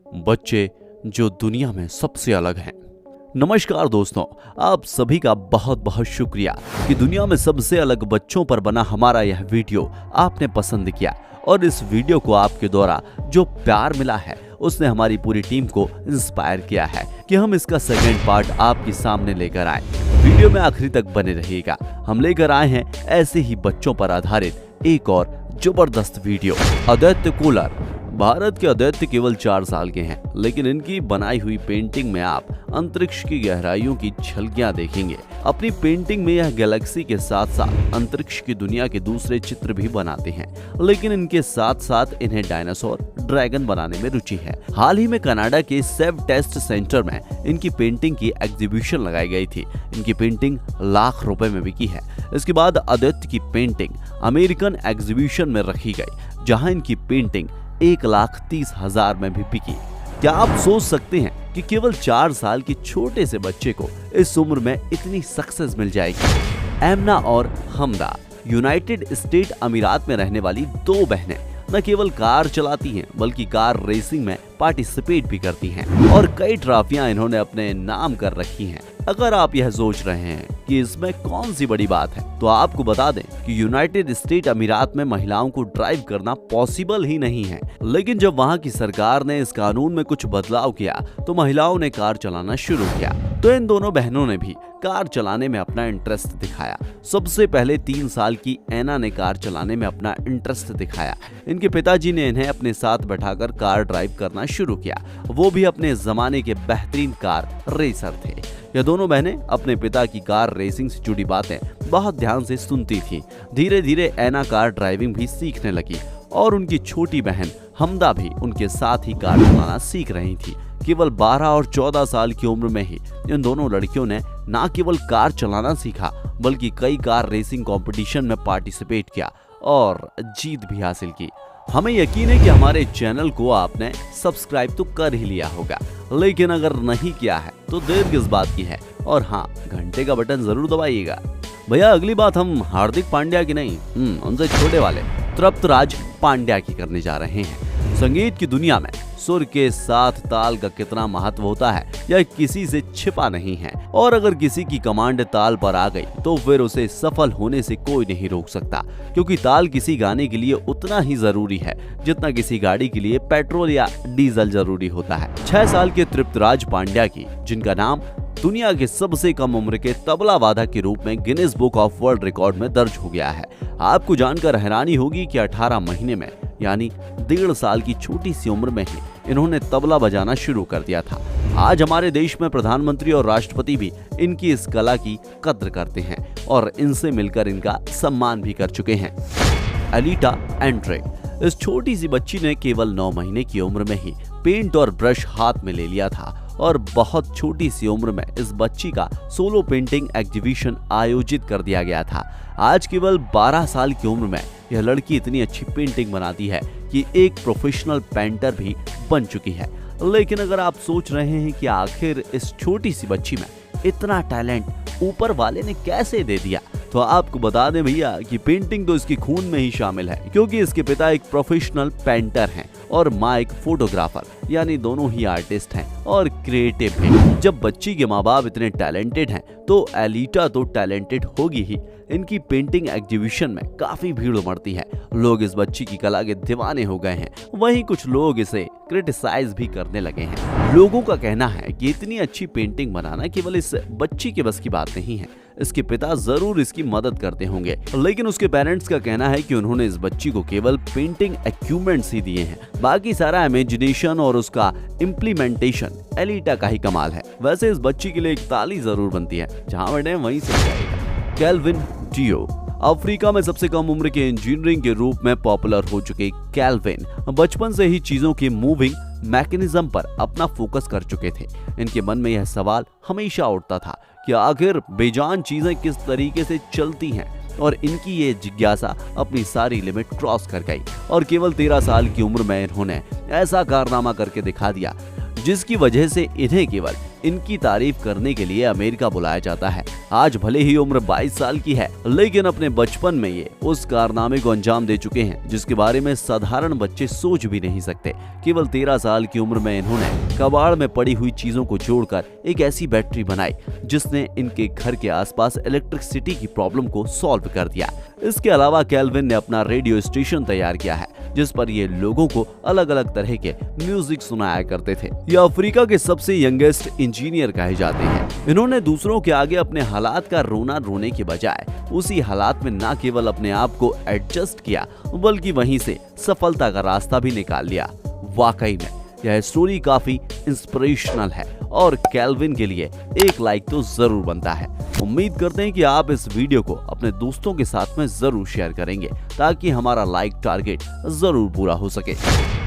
बच्चे जो दुनिया में सबसे अलग हैं। नमस्कार दोस्तों, आप सभी का बहुत बहुत शुक्रिया कि दुनिया में सबसे अलग बच्चों पर बना हमारा यह वीडियो आपने पसंद किया और इस वीडियो को आपके द्वारा जो प्यार मिला है उसने हमारी पूरी टीम को इंस्पायर किया है कि हम इसका सेकंड पार्ट आपके सामने लेकर आए। वीडियो में आखिरी तक बने रहिएगा। हम लेकर आए हैं ऐसे ही बच्चों पर आधारित एक और जबरदस्त वीडियो। आदित्य कोलर। भारत के आदित्य केवल 4 साल के हैं, लेकिन इनकी बनाई हुई पेंटिंग में आप अंतरिक्ष की गहराइयों की झलकियां देखेंगे। अपनी पेंटिंग में यह गैलेक्सी के साथ साथ अंतरिक्ष की दुनिया के दूसरे चित्र भी बनाते हैं, लेकिन इनके साथ साथ इन्हें डायनासोर, ड्रैगन बनाने में रुचि है। हाल ही में कनाडा के सेव टेस्ट सेंटर में इनकी पेंटिंग की एग्जीबिशन लगाई गई थी। इनकी पेंटिंग लाख रुपए में बिकी है। इसके बाद आदित्य की पेंटिंग अमेरिकन एग्जीबिशन में रखी गई, जहां इनकी पेंटिंग 1,30,000 में भी बिकी। क्या आप सोच सकते हैं कि केवल 4 साल के छोटे से बच्चे को इस उम्र में इतनी सक्सेस मिल जाएगी? एमना और हमदा यूनाइटेड स्टेट अमीरात में रहने वाली 2 बहनें न केवल कार चलाती हैं, बल्कि कार रेसिंग में पार्टिसिपेट भी करती हैं और कई ट्रॉफियां इन्होंने अपने नाम कर रखी हैं। अगर आप यह सोच रहे हैं कि इसमें कौन सी बड़ी बात है, तो आपको बता दें कि यूनाइटेड स्टेट अमीरात में महिलाओं को ड्राइव करना पॉसिबल ही नहीं है। लेकिन जब वहां की सरकार ने इस कानून में कुछ बदलाव किया तो महिलाओं ने कार चलाना शुरू किया। तो इन दोनों बहनों ने भी कार चलाने में अपना इंटरेस्ट दिखाया। सबसे पहले 3 साल की एना ने कार चलाने में अपना इंटरेस्ट दिखाया। इनके पिताजी ने इन्हें अपने साथ बैठाकर कार ड्राइव करना शुरू किया। वो भी अपने जमाने के बेहतरीन कार रेसर थे। यह दोनों बहनें अपने पिता की कार रेसिंग से जुड़ी बातें बहुत ध्यान से सुनती थीं। धीरे धीरे एना कार ड्राइविंग भी सीखने लगी और उनकी छोटी बहन हमदा भी उनके साथ ही कार चलाना सीख रही थी। केवल 12 और 14 साल की उम्र में ही इन दोनों लड़कियों ने न केवल कार चलाना सीखा, बल्कि कई कार रेसिंग कंपटीशन में पार्टिसिपेट किया और जीत भी हासिल की। हमें यकीन है कि हमारे चैनल को आपने सब्सक्राइब तो कर ही लिया होगा, लेकिन अगर नहीं किया है तो देर किस बात की है। और हाँ, घंटे का बटन जरूर दबाइएगा। भैया अगली बात हम हार्दिक पांड्या की नहीं, उनसे छोटे वाले तृप्तराज पांड्या की करने जा रहे हैं। संगीत की दुनिया में सुर के साथ ताल का कितना महत्व होता है यह किसी से छिपा नहीं है, और अगर किसी की कमांड ताल पर आ गई तो फिर उसे सफल होने से कोई नहीं रोक सकता, क्योंकि ताल किसी गाने के लिए उतना ही जरूरी है जितना किसी गाड़ी के लिए पेट्रोल या डीजल जरूरी होता है। 6 साल के तृप्तराज पांड्या की, जिनका नाम दुनिया के सबसे कम उम्र के तबला वादक के रूप में Guinness book of world record में दर्ज हो गया है। आपको जानकर हैरानी होगी कि 18 महीने में यानी 1.5 साल की छोटी सी उम्र में ही इन्होंने तबला बजाना शुरू कर दिया था। आज हमारे देश में प्रधानमंत्री और राष्ट्रपति भी इनकी इस कला की कद्र करते हैं और इनसे मिलकर इनका सम्मान भी कर चुके हैं। Elita Andre. इस छोटी सी बच्ची ने केवल 9 महीने की उम्र में ही पेंट और ब्रश हाथ में ले लिया था और बहुत छोटी सी उम्र में इस बच्ची का सोलो पेंटिंग एग्जीबिशन आयोजित कर दिया गया था। आज केवल 12 साल की उम्र में यह लड़की इतनी अच्छी पेंटिंग बनाती है कि एक प्रोफेशनल पेंटर भी बन चुकी है। लेकिन अगर आप सोच रहे हैं कि आखिर इस छोटी सी बच्ची में इतना टैलेंट ऊपर वाले ने कैसे दे दिया, तो आपको बता दें भैया कि पेंटिंग तो इसके खून में ही शामिल है, क्योंकि इसके पिता एक प्रोफेशनल पेंटर हैं और माँ एक फोटोग्राफर, यानी दोनों ही आर्टिस्ट हैं और क्रिएटिव हैं। जब बच्ची के माँ बाप इतने टैलेंटेड हैं तो एलिटा तो टैलेंटेड होगी ही। इनकी पेंटिंग एग्जीबिशन में काफी भीड़ उमड़ती है। लोग इस बच्ची की कला के दीवाने हो गए हैं। वहीं कुछ लोग इसे क्रिटिसाइज भी करने लगे हैं। लोगों का कहना है कि इतनी अच्छी पेंटिंग बनाना केवल इस बच्ची के बस की बात नहीं है। इसके पिता जरूर इसकी मदद करते होंगे, लेकिन उसके पेरेंट्स का कहना है कि उन्होंने इस बच्ची को केवल पेंटिंग इक्विपमेंट्स ही दिए हैं, बाकी सारा इमेजिनेशन और उसका इम्प्लीमेंटेशन एलिटा का ही कमाल है। वैसे इस बच्ची के लिए एक ताली जरूर बनती है, जहां बैठे वहीं से जाएगा। Kelvin deo. अफ्रीका में सबसे कम उम्र के इंजीनियरिंग के रूप में पॉपुलर हो चुके कैल्विन बचपन से ही चीजों के मूविंग मैकेनिज्म पर अपना फोकस कर चुके थे। इनके मन में यह सवाल हमेशा उठता था कि आखिर बेजान चीजें किस तरीके से चलती हैं, और इनकी ये जिज्ञासा अपनी सारी लिमिट क्रॉस कर गई और केवल 13 साल की उम्र में इन्होंने ऐसा कारनामा करके दिखा दिया जिसकी वजह से इन्हें केवल इनकी तारीफ करने के लिए अमेरिका बुलाया जाता है। आज भले ही उम्र 22 साल की है, लेकिन अपने बचपन में ये उस कारनामे को अंजाम दे चुके हैं जिसके बारे में साधारण बच्चे सोच भी नहीं सकते। केवल 13 साल की उम्र में इन्होंने कबाड़ में पड़ी हुई चीजों को जोड़कर एक ऐसी बैटरी बनाई जिसने इनके घर के आसपास इलेक्ट्रिसिटी की प्रॉब्लम को सॉल्व कर दिया। इसके अलावा केल्विन ने अपना रेडियो स्टेशन तैयार किया है जिस पर ये लोगों को अलग अलग तरह के म्यूजिक सुनाया करते थे। ये अफ्रीका के सबसे यंगेस्ट इंजीनियर कहे जाते हैं। इन्होंने दूसरों के आगे अपने हालात का रोना रोने के बजाय उसी हालात में न केवल अपने आप को एडजस्ट किया बल्कि वहीं से सफलता का रास्ता भी निकाल लिया। वाकई में यह स्टोरी काफी इंस्पिरेशनल है और केल्विन के लिए एक लाइक तो जरूर बनता है। उम्मीद करते हैं कि आप इस वीडियो को अपने दोस्तों के साथ में जरूर शेयर करेंगे ताकि हमारा लाइक टारगेट जरूर पूरा हो सके।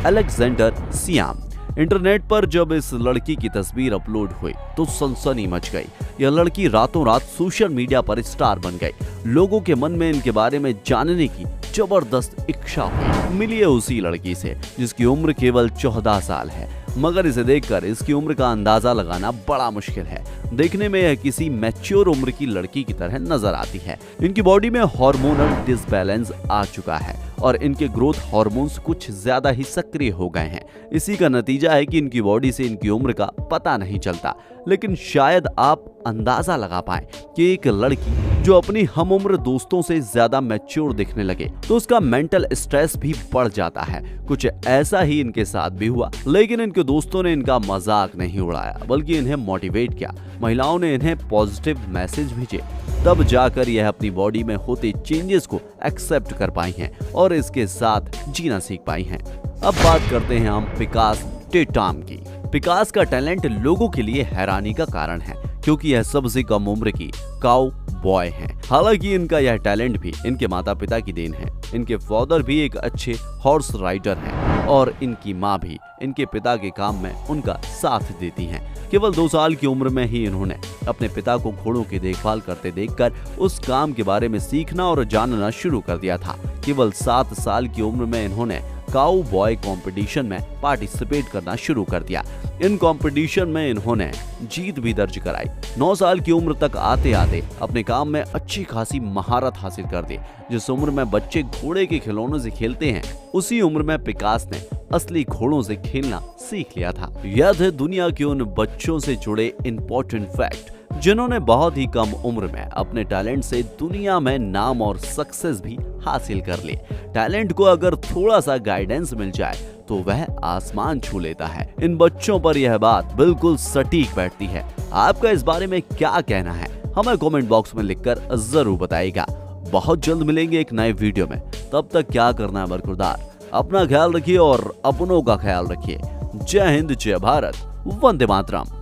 Alexander SIAM. इंटरनेट पर जब इस लड़की की तस्वीर अपलोड हुई तो सनसनी मच गई। यह लड़की रातों रात सोशल मीडिया पर स्टार बन गई। लोगों के मन में इनके बारे में जानने की जबरदस्त इच्छा हुई। मिलिए उसी लड़की से जिसकी उम्र केवल 14 साल है, मगर इसे देखकर इसकी उम्र का अंदाजा लगाना बड़ा मुश्किल है। देखने में यह किसी मैच्योर उम्र की लड़की की तरह नजर आती है। इनकी बॉडी में हार्मोनल डिसबैलेंस आ चुका है और इनके ग्रोथ हार्मोन्स कुछ ज्यादा ही सक्रिय हो गए हैं। इसी का नतीजा है कि इनकी बॉडी से इनकी उम्र का पता नहीं चलता। लेकिन शायद आप अंदाजा लगा पाए कि एक लड़की जो अपनी हम उम्र दोस्तों से ज्यादा मैच्योर दिखने लगे तो उसका मेंटल स्ट्रेस भी बढ़ जाता है। कुछ ऐसा ही इनके साथ भी हुआ, लेकिन इनके दोस्तों ने इनका मजाक नहीं उड़ाया बल्कि इन्हें मोटिवेट किया। महिलाओं ने इन्हें पॉजिटिव मैसेज भेजे, तब जाकर यह अपनी बॉडी में होते चेंजेस को एक्सेप्ट कर पाई हैं और इसके साथ जीना सीख पाई हैं। अब बात करते हैं हम पिकास टेटाम की। पिकास का टैलेंट लोगों के लिए हैरानी का कारण है क्योंकि यह सबसे कम उम्र की काउ बॉय हैं। हालांकि इनका यह टैलेंट भी इनके माता पिता की देन है। इनके फादर भी एक अच्छे हॉर्स राइडर हैं और इनकी माँ भी इनके पिता के काम में उनका साथ देती हैं। केवल 2 साल की उम्र में ही इन्होंने अपने पिता को घोड़ों की देखभाल करते देखकर उस काम के बारे में सीखना और जानना शुरू कर दिया था। केवल 7 साल की उम्र में इन्होंने काउ बॉय कंपटीशन में पार्टिसिपेट करना शुरू कर दिया। इन कंपटीशन में इन्होंने जीत भी दर्ज कराई। 9 साल की उम्र तक आते आते अपने काम में अच्छी खासी महारत हासिल कर दी। जिस उम्र में बच्चे घोड़े के खिलौनों से खेलते हैं उसी उम्र में पिकास ने असली घोड़ों से खेलना सीख लिया था। यह थे दुनिया के उन बच्चों से जुड़े इंपॉर्टेंट फैक्ट जिन्होंने बहुत ही कम उम्र में अपने टैलेंट से दुनिया में नाम और सक्सेस भी हासिल कर ली। टैलेंट को अगर थोड़ा सा गाइडेंस मिल जाए तो वह आसमान छू लेता है। इन बच्चों पर यह बात बिल्कुल सटीक बैठती है। आपका इस बारे में क्या कहना है हमें कमेंट बॉक्स में लिखकर जरूर बताइएगा। बहुत जल्द मिलेंगे एक नए वीडियो में। तब तक क्या करना है बरकरार, अपना ख्याल रखिए और अपनों का ख्याल रखिए। जय हिंद, जय भारत, वंदे मातरम।